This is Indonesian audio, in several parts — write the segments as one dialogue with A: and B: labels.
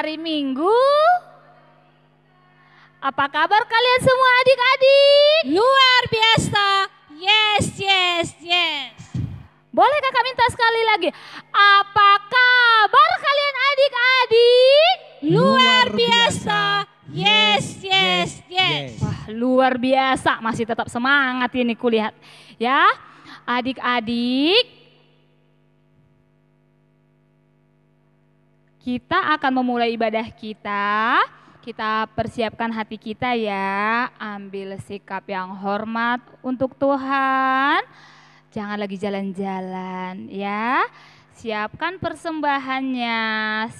A: hari Minggu. Apa kabar kalian semua adik-adik?
B: Luar biasa. Yes, yes, yes.
A: Boleh kakak minta sekali lagi? Apa kabar kalian adik-adik?
B: Luar biasa. Yes, yes, yes.
A: Wah, luar biasa, masih tetap semangat ini kulihat. Ya, adik-adik, kita akan memulai ibadah kita. Kita persiapkan hati kita ya, ambil sikap yang hormat untuk Tuhan. Jangan lagi jalan-jalan ya. Siapkan persembahannya,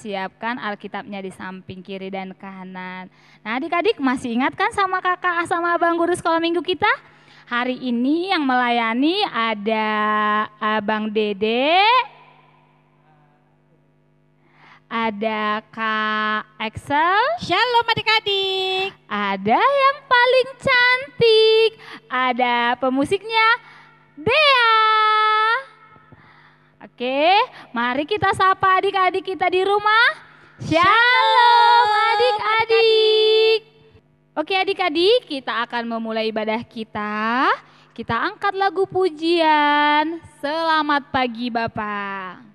A: siapkan Alkitabnya di samping kiri dan kanan. Nah adik-adik masih ingat kan sama kakak sama abang guru sekolah minggu kita? Hari ini yang melayani ada Abang Dede, ada Kak Excel.
B: Shalom adik-adik.
A: Ada yang paling cantik, ada pemusiknya Dea. Oke, mari kita sapa adik-adik kita di rumah. Shalom adik-adik. Oke adik-adik, kita akan memulai ibadah kita. Kita angkat lagu pujian. Selamat pagi Bapak.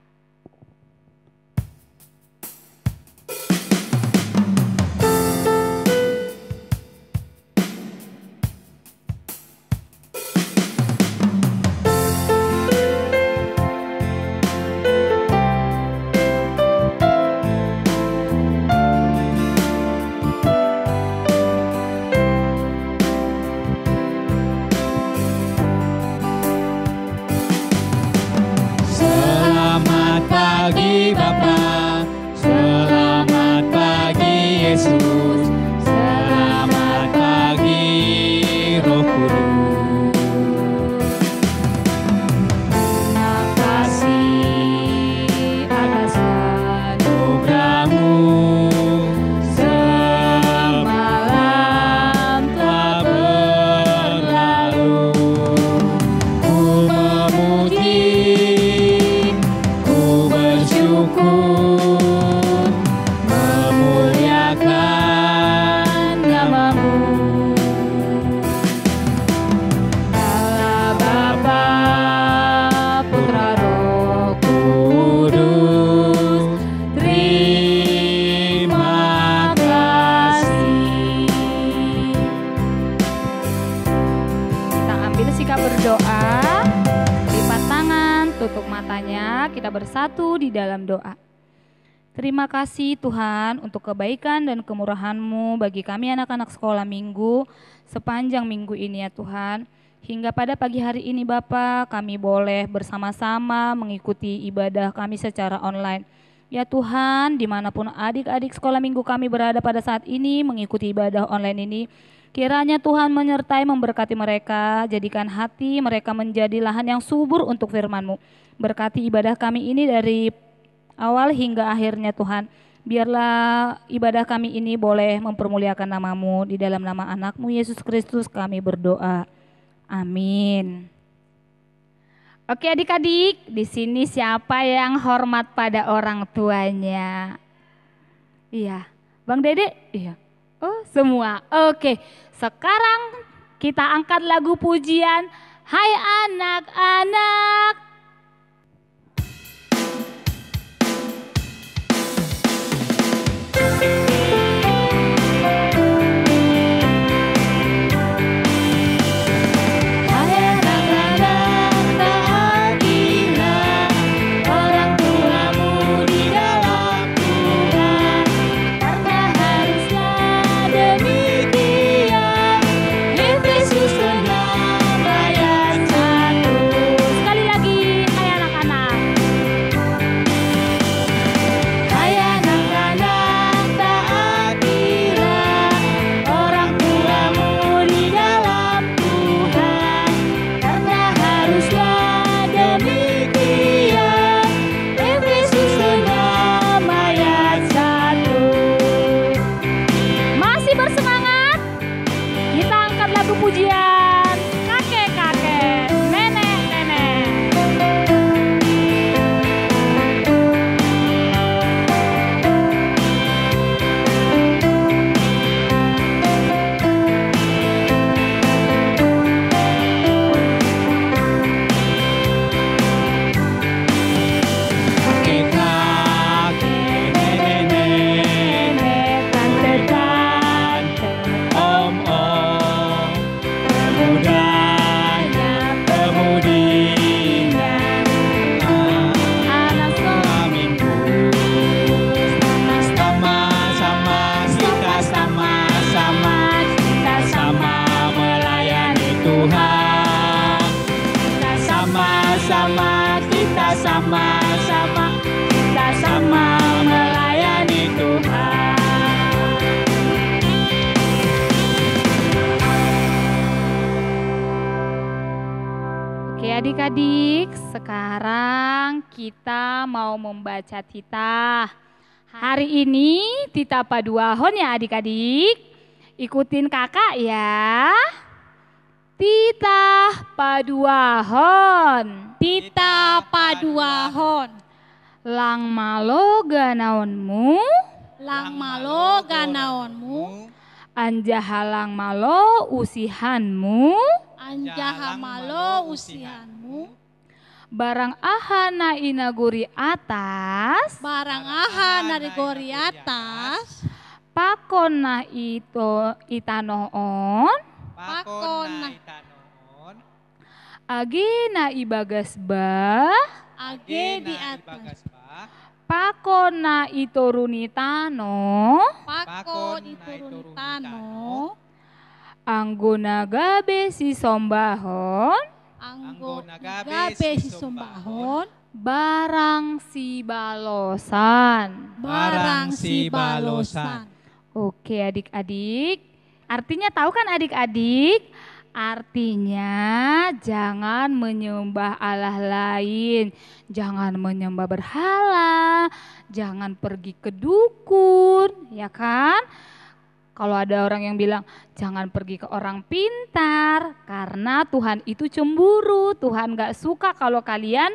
A: Bersatu di dalam doa. Terima kasih Tuhan untuk kebaikan dan kemurahan-Mu bagi kami anak-anak sekolah minggu sepanjang minggu ini ya Tuhan. Hingga pada pagi hari ini Bapa, kami boleh bersama-sama mengikuti ibadah kami secara online. Ya Tuhan, dimanapun adik-adik sekolah minggu kami berada pada saat ini mengikuti ibadah online ini, kiranya Tuhan menyertai memberkati mereka, jadikan hati mereka menjadi lahan yang subur untuk firman-Mu. Berkati ibadah kami ini dari awal hingga akhirnya Tuhan. Biarlah ibadah kami ini boleh mempermuliakan nama-Mu. Di dalam nama anak-Mu Yesus Kristus kami berdoa. Amin. Oke adik-adik, di sini siapa yang hormat pada orang tuanya? Iya, Bang Dede? Iya. Oh semua, oke. Sekarang kita angkat lagu pujian. Hai anak-anak. Sekali lagi. Sekarang kita mau membaca titah. Hari ini titah paduahon ya adik-adik. Ikutin kakak ya. Titah paduahon.
B: Titah paduahon.
A: Lang malo ganaonmu.
B: Lang malo ganaonmu.
A: Anjahalang malo usihanmu.
B: Anjaha malo usihanmu.
A: Barang ahana inaguri atas.
B: Barang aha narigori atas.
A: Pakon na ito itanoon.
B: Pakon na
A: Agi na ibagas ba.
B: age di atas.
A: Pakon na itorunitano.
B: Pakon iturunitano.
A: Anggona gabe si sombahon.
B: Anggo gabe si sumbahon.
A: Barang si balosan.
B: Barang si balosan.
A: Oke adik-adik. Artinya tahu kan adik-adik? Artinya jangan menyembah Allah lain. Jangan menyembah berhala. Jangan pergi ke dukun. Ya kan? Kalau ada orang yang bilang jangan pergi ke orang pintar. Karena Tuhan itu cemburu. Tuhan gak suka kalau kalian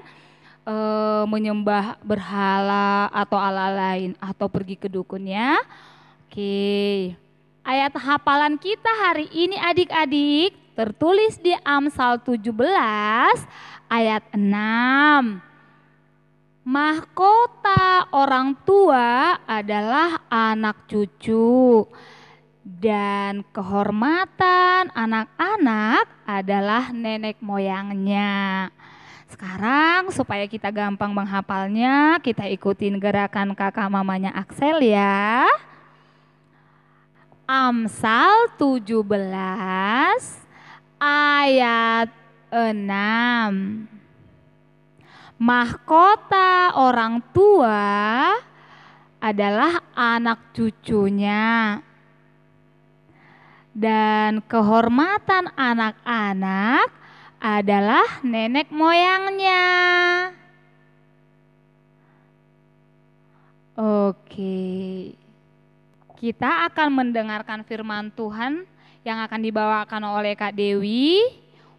A: menyembah berhala atau Allah lain. Atau pergi ke dukun ya. Oke. Ayat hafalan kita hari ini adik-adik tertulis di Amsal 17 ayat 6. Mahkota orang tua adalah anak cucu dan kehormatan anak-anak adalah nenek moyangnya. Sekarang supaya kita gampang menghafalnya, kita ikutin gerakan kakak mamanya Axel ya. Amsal 17 ayat 6. Mahkota orang tua adalah anak cucunya dan kehormatan anak-anak adalah nenek moyangnya. Oke. Kita akan mendengarkan firman Tuhan yang akan dibawakan oleh Kak Dewi.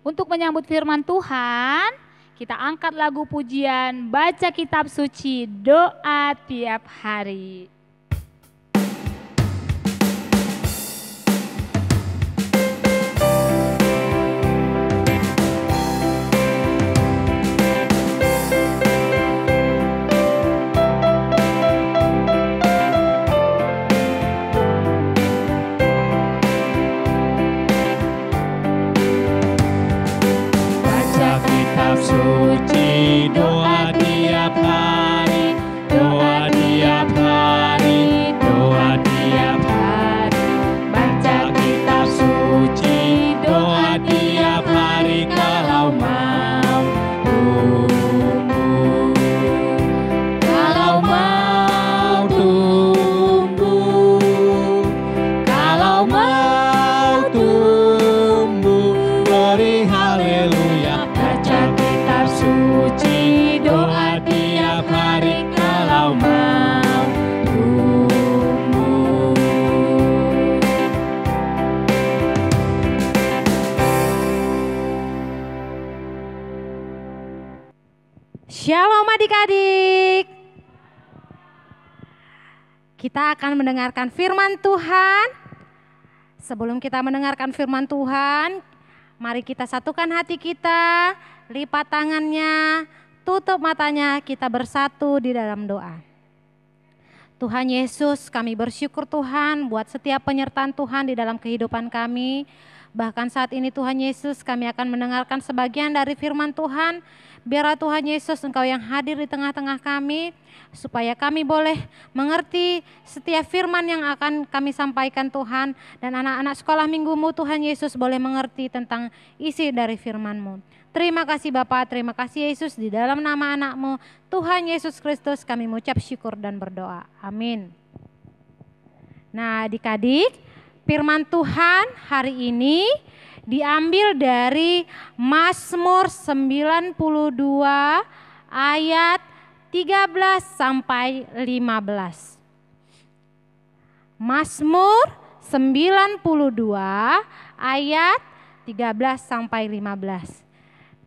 A: Untuk menyambut firman Tuhan, kita angkat lagu pujian, baca kitab suci, doa tiap hari.
C: Suci doa tiap hari, doa tiap hari, doa tiap hari. Baca kitab suci, doa tiap hari kalau mau tumbuh. Kalau mau tumbuh, kalau mau tumbuh, beri haleluya. Suci doa tiap hari kalau mau tumbuh.
B: Shalom adik-adik. Kita akan mendengarkan firman Tuhan. Sebelum kita mendengarkan firman Tuhan, mari kita satukan hati kita, lipat tangannya, tutup matanya, kita bersatu di dalam doa. Tuhan Yesus, kami bersyukur Tuhan buat setiap penyertaan Tuhan di dalam kehidupan kami. Bahkan saat ini Tuhan Yesus, kami akan mendengarkan sebagian dari firman Tuhan. Biarlah Tuhan Yesus Engkau yang hadir di tengah-tengah kami, supaya kami boleh mengerti setiap firman yang akan kami sampaikan Tuhan. Dan anak-anak sekolah minggumu Tuhan Yesus boleh mengerti tentang isi dari firman-Mu. Terima kasih Bapa, terima kasih Yesus, di dalam nama anak-Mu Tuhan Yesus Kristus kami mengucap syukur dan berdoa. Amin. Nah adik-adik, firman Tuhan hari ini diambil dari Mazmur 92 ayat 13 sampai 15. Mazmur 92 ayat 13 sampai 15.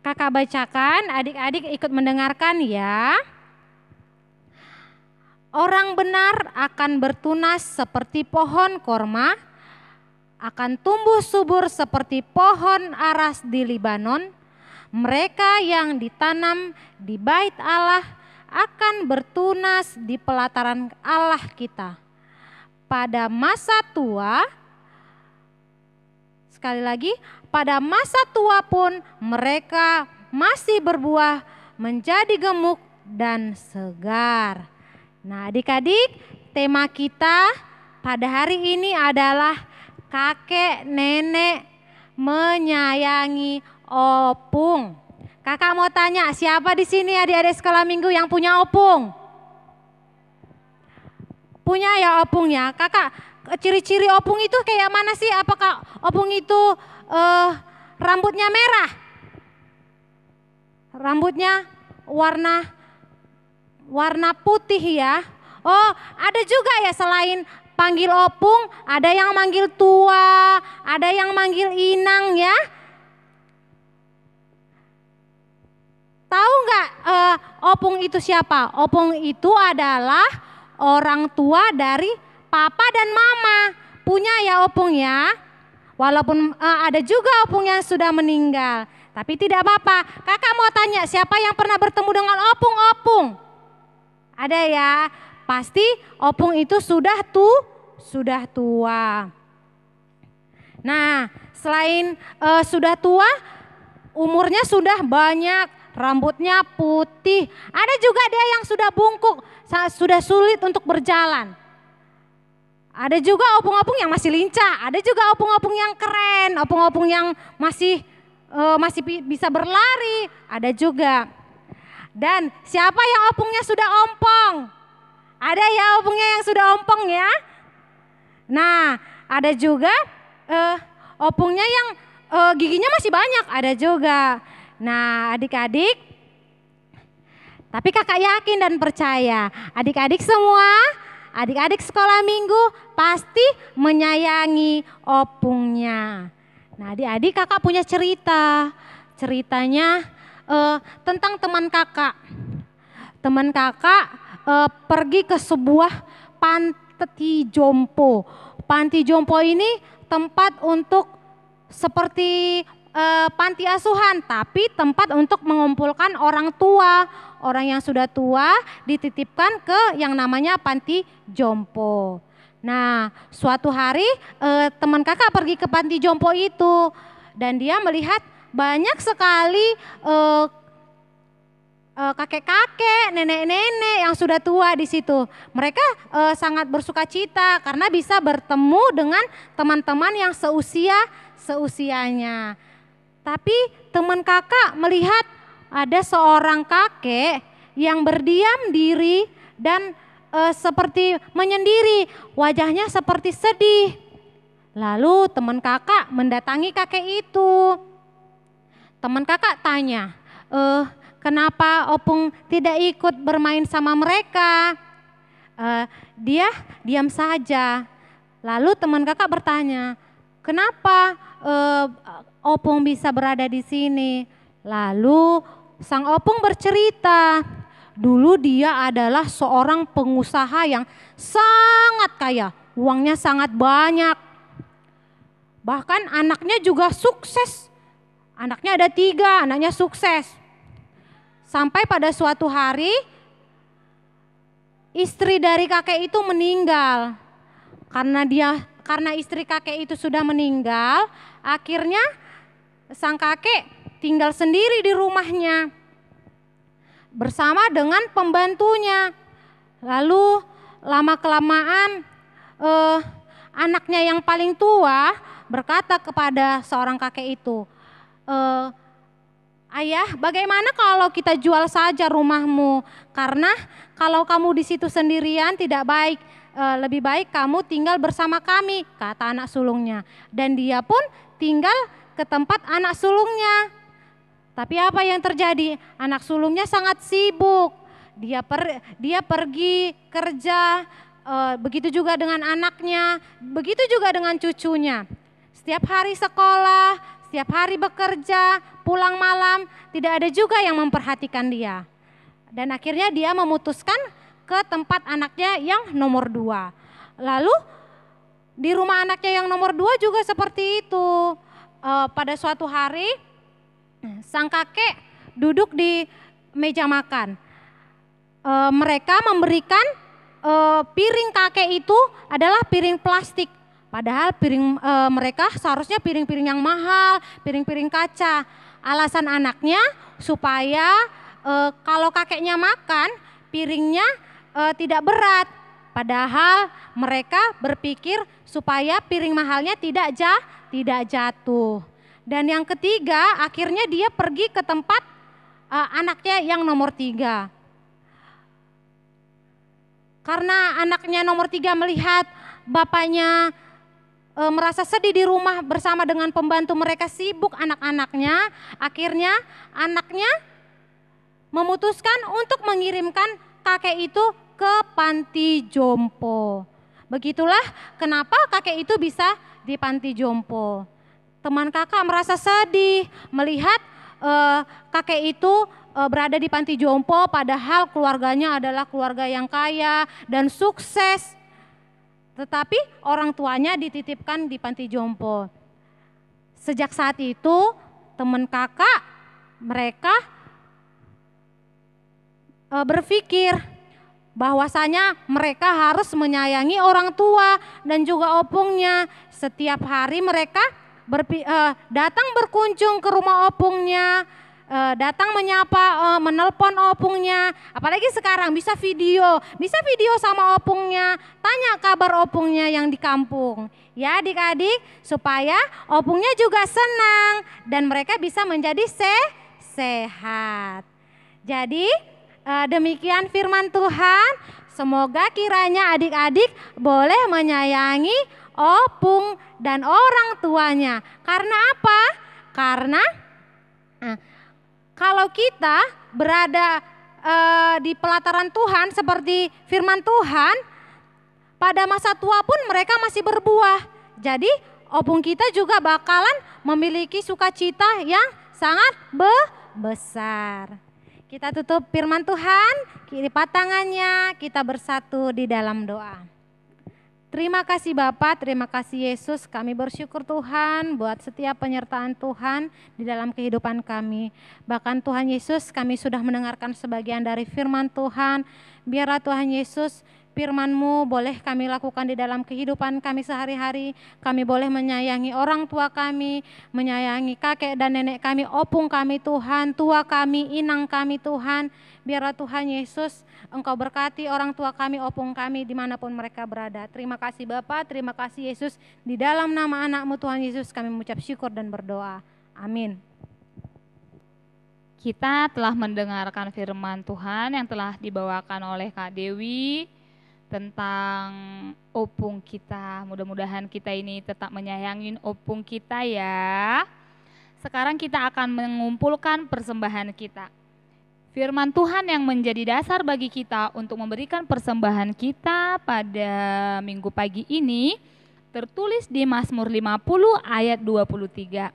B: Kakak bacakan, adik-adik ikut mendengarkan ya. Orang benar akan bertunas seperti pohon korma, akan tumbuh subur seperti pohon aras di Libanon. Mereka yang ditanam di bait Allah akan bertunas di pelataran Allah kita. Pada masa tua, sekali lagi, pada masa tua pun mereka masih berbuah menjadi gemuk dan segar. Nah, adik-adik, tema kita pada hari ini adalah kakek nenek menyayangi opung. Kakak mau tanya, siapa di sini adik-adik sekolah minggu yang punya opung? Punya ya opungnya. Kakak, ciri-ciri opung itu kayak mana sih? Apakah opung itu rambutnya merah? Rambutnya warna putih ya. Oh, ada juga ya selain panggil opung, ada yang manggil tua, ada yang manggil inang ya. Tahu nggak opung itu siapa? Opung itu adalah orang tua dari papa dan mama. Punya ya opung ya. Walaupun ada juga opung yang sudah meninggal. Tapi tidak apa-apa. Kakak mau tanya, siapa yang pernah bertemu dengan opung-opung? Ada ya. Pasti opung itu sudah tua. Nah, selain sudah tua, umurnya sudah banyak, rambutnya putih. Ada juga dia yang sudah bungkuk, sudah sulit untuk berjalan. Ada juga opung-opung yang masih lincah, ada juga opung-opung yang keren, opung-opung yang masih bisa berlari, ada juga. Dan siapa yang opungnya sudah ompong? Ada ya opungnya yang sudah ompong ya. Nah, ada juga opungnya yang giginya masih banyak, ada juga. Nah, adik-adik, tapi kakak yakin dan percaya, adik-adik semua, adik-adik sekolah minggu pasti menyayangi opungnya. Nah, adik-adik, kakak punya cerita. Ceritanya tentang teman kakak. Teman kakak pergi ke sebuah panti jompo. Panti jompo ini tempat untuk seperti panti asuhan, tapi tempat untuk mengumpulkan orang tua. Orang yang sudah tua dititipkan ke yang namanya panti jompo. Nah, suatu hari teman kakak pergi ke panti jompo itu dan dia melihat banyak sekali kakek-kakek, nenek-nenek yang sudah tua di situ. Mereka sangat bersuka cita karena bisa bertemu dengan teman-teman yang seusianya. Tapi teman kakak melihat ada seorang kakek yang berdiam diri dan seperti menyendiri, wajahnya seperti sedih. Lalu teman kakak mendatangi kakek itu. Teman kakak tanya, kenapa opung tidak ikut bermain sama mereka? Dia diam saja. Lalu teman kakak bertanya, kenapa opung bisa berada di sini? Lalu sang opung bercerita, dulu dia adalah seorang pengusaha yang sangat kaya, uangnya sangat banyak. Bahkan anaknya juga sukses. Anaknya ada 3, anaknya sukses. Sampai pada suatu hari istri dari kakek itu meninggal. Karena istri kakek itu sudah meninggal, akhirnya sang kakek tinggal sendiri di rumahnya bersama dengan pembantunya. Lalu lama-kelamaan anaknya yang paling tua berkata kepada seorang kakek itu, ayah, bagaimana kalau kita jual saja rumahmu? Karena kalau kamu di situ sendirian tidak baik. Lebih baik kamu tinggal bersama kami, kata anak sulungnya. Dan dia pun tinggal ke tempat anak sulungnya. Tapi apa yang terjadi? Anak sulungnya sangat sibuk. Dia pergi kerja, begitu juga dengan anaknya, begitu juga dengan cucunya. Setiap hari sekolah, setiap hari bekerja, pulang malam, tidak ada juga yang memperhatikan dia. Dan akhirnya dia memutuskan ke tempat anaknya yang nomor 2. Lalu di rumah anaknya yang nomor 2 juga seperti itu. Pada suatu hari sang kakek duduk di meja makan. Mereka memberikan piring kakek itu adalah piring plastik. Padahal piring mereka seharusnya piring-piring yang mahal, piring-piring kaca. Alasan anaknya supaya kalau kakeknya makan piringnya tidak berat. Padahal mereka berpikir supaya piring mahalnya tidak jatuh. Dan yang ketiga, akhirnya dia pergi ke tempat anaknya yang nomor 3. Karena anaknya nomor 3 melihat bapaknya merasa sedih di rumah bersama dengan pembantu, mereka sibuk anak-anaknya, akhirnya anaknya memutuskan untuk mengirimkan kakek itu ke panti jompo. Begitulah kenapa kakek itu bisa di panti jompo. Teman kakak merasa sedih melihat kakek itu berada di panti jompo, padahal keluarganya adalah keluarga yang kaya dan sukses. Tetapi orang tuanya dititipkan di panti jompo. Sejak saat itu teman kakak mereka berpikir bahwasanya mereka harus menyayangi orang tua dan juga opungnya. Setiap hari mereka datang berkunjung ke rumah opungnya, datang menyapa, menelpon opungnya. Apalagi sekarang bisa video sama opungnya, tanya kabar opungnya yang di kampung. Ya adik-adik, supaya opungnya juga senang dan mereka bisa menjadi sehat. Jadi demikian firman Tuhan. Semoga kiranya adik-adik boleh menyayangi opung dan orang tuanya. Karena apa? Karena kalau kita berada di pelataran Tuhan seperti firman Tuhan, pada masa tua pun mereka masih berbuah. Jadi opung kita juga bakalan memiliki sukacita yang sangat besar. Kita tutup firman Tuhan, lipat tangannya, kita bersatu di dalam doa. Terima kasih Bapak, terima kasih Yesus, kami bersyukur Tuhan buat setiap penyertaan Tuhan di dalam kehidupan kami. Bahkan Tuhan Yesus, kami sudah mendengarkan sebagian dari firman Tuhan. Biarlah Tuhan Yesus, firman-Mu boleh kami lakukan di dalam kehidupan kami sehari-hari. Kami boleh menyayangi orang tua kami, menyayangi kakek dan nenek kami, opung kami Tuhan, tua kami, inang kami Tuhan. Biarlah Tuhan Yesus, Engkau berkati orang tua kami, opung kami dimanapun mereka berada. Terima kasih Bapa, terima kasih Yesus. Di dalam nama anak-Mu Tuhan Yesus kami mengucap syukur dan berdoa. Amin.
A: Kita telah mendengarkan firman Tuhan yang telah dibawakan oleh Kak Dewi tentang opung kita. Mudah-mudahan kita ini tetap menyayangi opung kita ya. Sekarang kita akan mengumpulkan persembahan kita. Firman Tuhan yang menjadi dasar bagi kita untuk memberikan persembahan kita pada minggu pagi ini tertulis di Mazmur 50 ayat 23.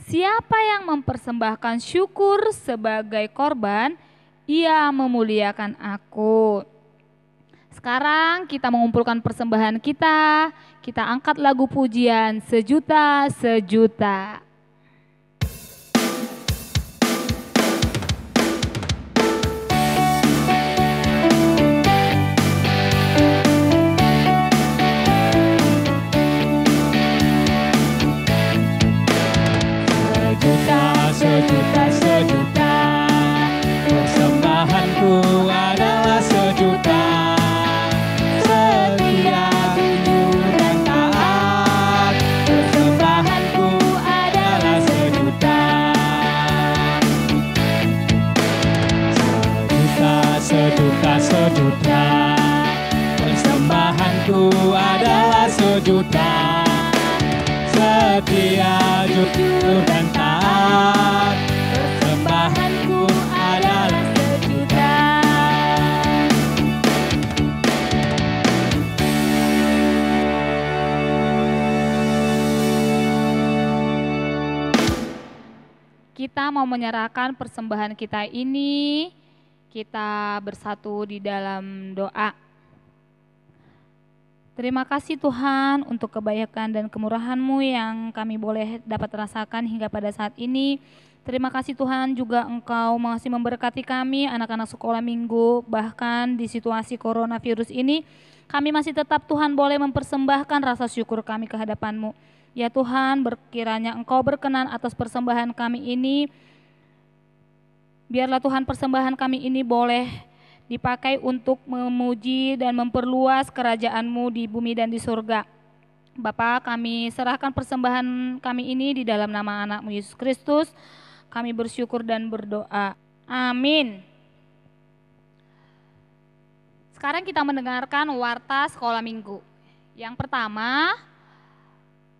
A: Siapa yang mempersembahkan syukur sebagai korban, ia memuliakan aku. Sekarang kita mengumpulkan persembahan kita angkat lagu pujian Sejuta Sejuta.
C: Sejuta, sejuta, persembahanku adalah sejuta. Setia, jujur dan taat, persembahanku adalah sejuta. Sejuta, sejuta, persembahanku adalah sejuta. Setia, jujur dan taat,
A: kita mau menyerahkan persembahan kita ini, kita bersatu di dalam doa. Terima kasih Tuhan untuk kebaikan dan kemurahan-Mu yang kami boleh dapat rasakan hingga pada saat ini. Terima kasih Tuhan juga Engkau masih memberkati kami anak-anak sekolah minggu, bahkan di situasi coronavirus ini kami masih tetap Tuhan boleh mempersembahkan rasa syukur kami ke hadapan-Mu. Ya Tuhan, kiranya Engkau berkenan atas persembahan kami ini. Biarlah Tuhan persembahan kami ini boleh dipakai untuk memuji dan memperluas kerajaan-Mu di bumi dan di surga. Bapa, kami serahkan persembahan kami ini di dalam nama anak-Mu Yesus Kristus. Kami bersyukur dan berdoa. Amin. Sekarang kita mendengarkan warta sekolah minggu. Yang pertama,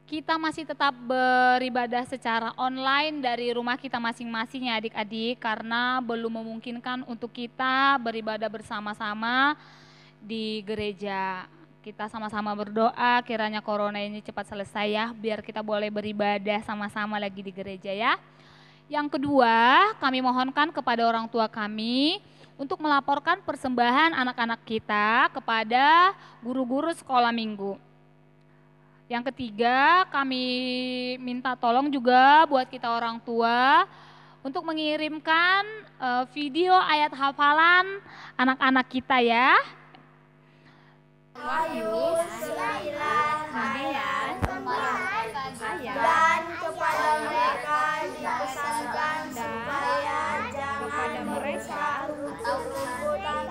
A: kita masih tetap beribadah secara online dari rumah kita masing-masing ya adik-adik, karena belum memungkinkan untuk kita beribadah bersama-sama di gereja. Kita sama-sama berdoa kiranya corona ini cepat selesai ya, biar kita boleh beribadah sama-sama lagi di gereja ya. Yang kedua, kami mohonkan kepada orang tua kami untuk melaporkan persembahan anak-anak kita kepada guru-guru sekolah minggu. Yang ketiga, kami minta tolong juga buat kita orang tua untuk mengirimkan video ayat hafalan anak-anak kita ya.
D: Wahyu 9 ayat 4 dan kepada mereka dipesankan supaya jangan mereka atau tumbuhan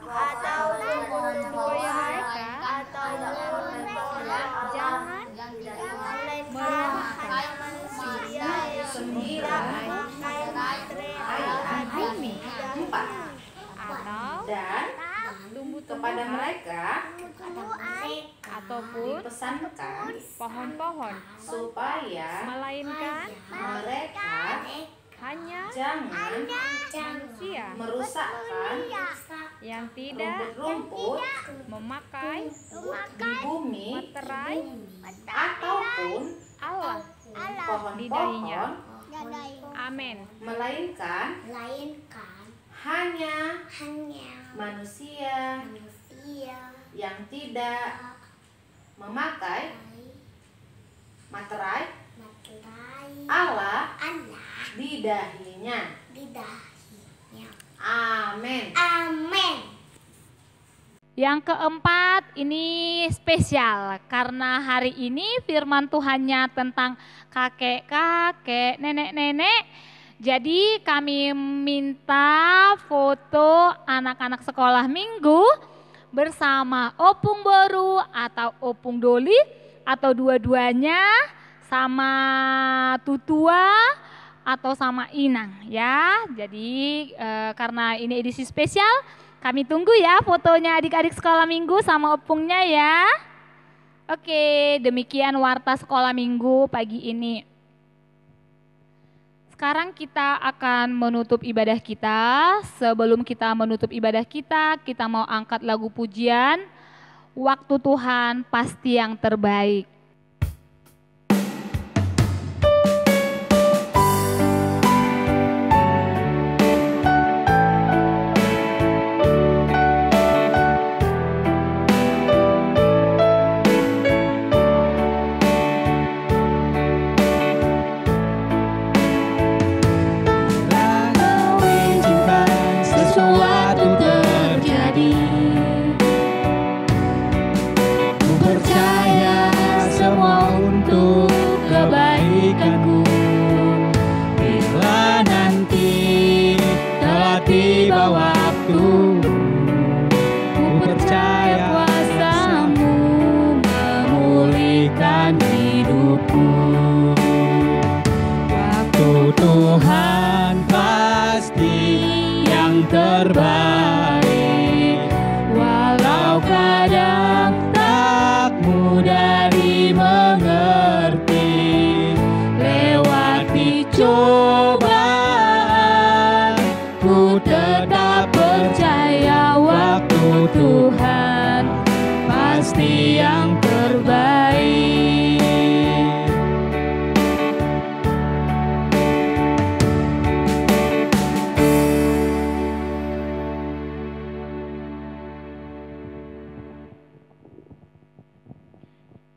D: atau tumbuh-tumbuhan atau jangan meremehkan manusia yang tidak memakai bumi.
E: Dan kepada mereka
F: ataupun
E: dipesankan
F: pohon-pohon,
E: supaya
F: melainkan
E: mereka
F: hanya
E: jangan
F: manusia
E: merusakkan
F: yang tidak
E: rumput-rumput
F: memakai
E: di bumi
F: materai
E: ataupun
F: Allah di dahinya.
E: pohon-pohon,
F: Amin.
E: melainkan hanya manusia yang tidak memakai materai Allah di dahinya. Amin.
A: Yang keempat ini spesial karena hari ini firman Tuhannya tentang kakek-kakek, nenek-nenek. Jadi kami minta foto anak-anak sekolah minggu bersama Opung Boru atau Opung Doli atau dua-duanya sama Tutua atau sama Inang ya. Jadi karena ini edisi spesial, kami tunggu ya fotonya adik-adik sekolah minggu sama opungnya ya. Oke, demikian warta sekolah minggu pagi ini. Sekarang kita akan menutup ibadah kita. Sebelum kita menutup ibadah kita mau angkat lagu pujian. Waktu Tuhan pasti yang terbaik.
C: Sesuatu terjadi, ku percaya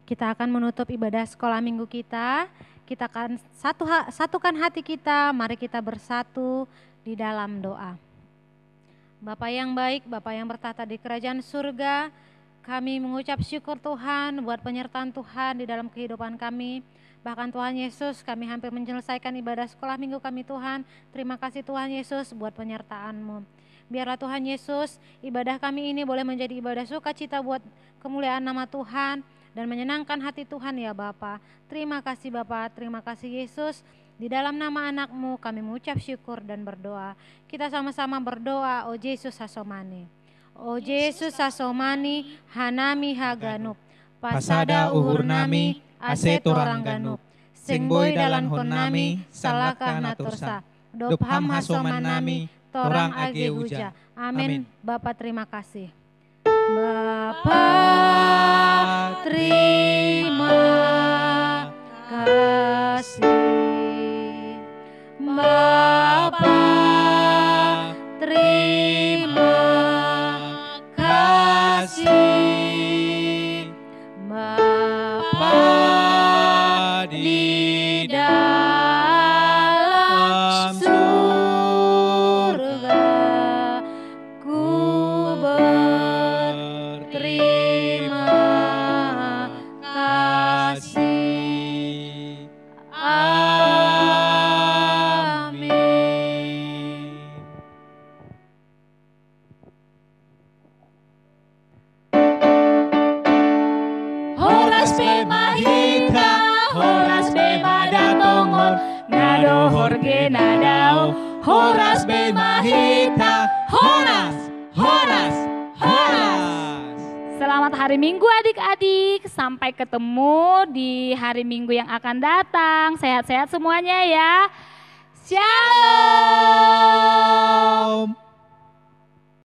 B: Kita akan menutup ibadah sekolah minggu kita. Kita akan satukan hati kita, mari kita bersatu di dalam doa. Bapa yang baik, Bapa yang bertata di kerajaan surga, kami mengucap syukur Tuhan buat penyertaan Tuhan di dalam kehidupan kami. Bahkan Tuhan Yesus, kami hampir menyelesaikan ibadah sekolah minggu kami Tuhan. Terima kasih Tuhan Yesus buat penyertaan-Mu. Biarlah Tuhan Yesus, ibadah kami ini boleh menjadi ibadah sukacita buat kemuliaan nama Tuhan dan menyenangkan hati Tuhan ya Bapa. Terima kasih Bapa, terima kasih Yesus. Di dalam nama anak-Mu kami mengucap syukur dan berdoa. Kita sama-sama berdoa, O Yesus Hasomani. O Yesus Hasomani, Hanami Haganup. Pasada uhur nami, ase torang ganup. Sengboy dalan hon nami, salaka natursa. Dopham hasoman nami, torang age uja. Amin. Bapa terima kasih. Bapa terima kasih. Bapa terima kasih. Bapa di dalam surga, ku berterima kasih. Amin.
C: Horas be mahita, horas be madatongon, nado horge nadao, horas be mahita, horas, horas, horas.
A: Selamat hari Minggu adik-adik, sampai ketemu di hari Minggu yang akan datang. Sehat-sehat semuanya ya. Shalom.